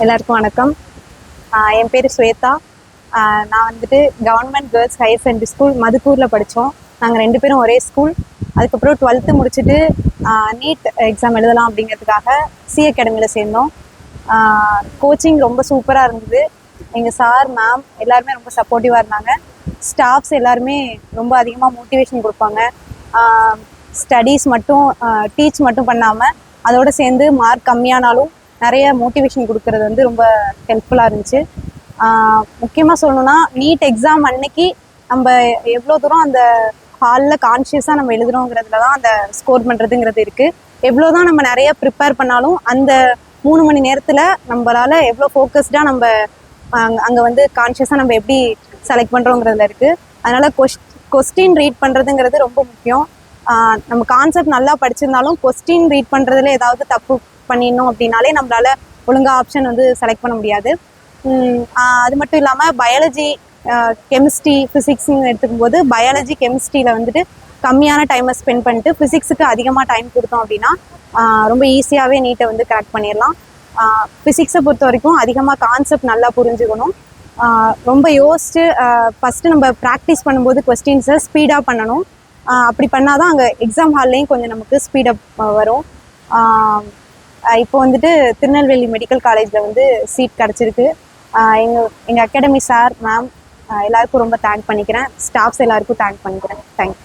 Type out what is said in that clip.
எல்லாருக்கும் வணக்கம். என் பேர் ஸ்வேதா. நான் வந்துட்டு government girls higher secondary school மதுக்கூரில் படித்தோம். நாங்கள் 2 பேரும் ஒரே ஸ்கூல். அதுக்கப்புறம் 12th முடிச்சுட்டு நீட் எக்ஸாம் எழுதலாம் அப்படிங்கிறதுக்காக சி அகாடமியில் சேர்ந்தோம். கோச்சிங் ரொம்ப சூப்பராக இருந்தது. எங்கள் சார் மேம் எல்லாருமே ரொம்ப சப்போர்ட்டிவாக இருந்தாங்க. ஸ்டாஃப்ஸ் எல்லாருமே ரொம்ப அதிகமாக மோட்டிவேஷன் கொடுப்பாங்க. ஸ்டடீஸ் மட்டும் டீச் மட்டும் பண்ணாமல் அதோடு சேர்ந்து மார்க் கம்மியானாலும் நிறைய மோட்டிவேஷன் கொடுக்கறது வந்து ரொம்ப ஹெல்ப்ஃபுல்லாக இருந்துச்சு. முக்கியமாக சொல்லணும்னா நீட் எக்ஸாம் அன்னைக்கு நம்ம எவ்வளோ தூரம் அந்த ஹாலில் கான்ஷியஸாக நம்ம எழுதுறோங்கிறதுல தான் அந்த ஸ்கோர் பண்ணுறதுங்கிறது இருக்குது. எவ்வளோ தான் நம்ம நிறைய ப்ரிப்பேர் பண்ணாலும் அந்த 3 மணி நேரத்தில் நம்மளால் எவ்வளோ ஃபோக்கஸ்டாக நம்ம அங்கே வந்து கான்ஷியஸாக நம்ம எப்படி செலக்ட் பண்ணுறோங்கிறதுல இருக்குது. அதனால் கொஸ்டின் ரீட் பண்ணுறதுங்கிறது ரொம்ப முக்கியம். நம்ம கான்செப்ட் நல்லா படிச்சிருந்தாலும் கொஸ்டின் ரீட் பண்ணுறதுல ஏதாவது தப்பு பண்ணிடணும் அப்படின்னாலே நம்மளால ஒழுங்காக ஆப்ஷன் வந்து செலக்ட் பண்ண முடியாது. அது மட்டும் இல்லாமல் பயாலஜி, கெமிஸ்ட்ரி, ஃபிசிக்ஸ்ன்னு எடுத்துக்கும் போது பயாலஜி, கெமிஸ்ட்ரியில் வந்துட்டு கம்மியான டைமை ஸ்பெண்ட் பண்ணிட்டு ஃபிசிக்ஸுக்கு அதிகமாக டைம் கொடுத்தோம் அப்படின்னா ரொம்ப ஈஸியாகவே நீட்டை வந்து கரெக்ட் பண்ணிடலாம். ஃபிசிக்ஸை பொறுத்த வரைக்கும் அதிகமாக கான்செப்ட் நல்லா புரிஞ்சுக்கணும். ரொம்ப யோசிச்சு ஃபஸ்ட்டு நம்ம ப்ராக்டிஸ் பண்ணும்போது கொஸ்டின்ஸை ஸ்பீடாக பண்ணணும். அப்படி பண்ணால் தான் அங்கே எக்ஸாம் ஹால்லையும் கொஞ்சம் நமக்கு ஸ்பீடப் வரும். இப்போ வந்துட்டு திருநெல்வேலி மெடிக்கல் காலேஜில் வந்து சீட் கிடச்சிருக்கு. எங்கள் அகாடமி சார் மேம் எல்லாருக்கும் ரொம்ப தேங்க் பண்ணிக்கிறேன். ஸ்டாஃப்ஸ் எல்லாருக்கும் தேங்க் பண்ணிக்கிறேன். தேங்க்யூ.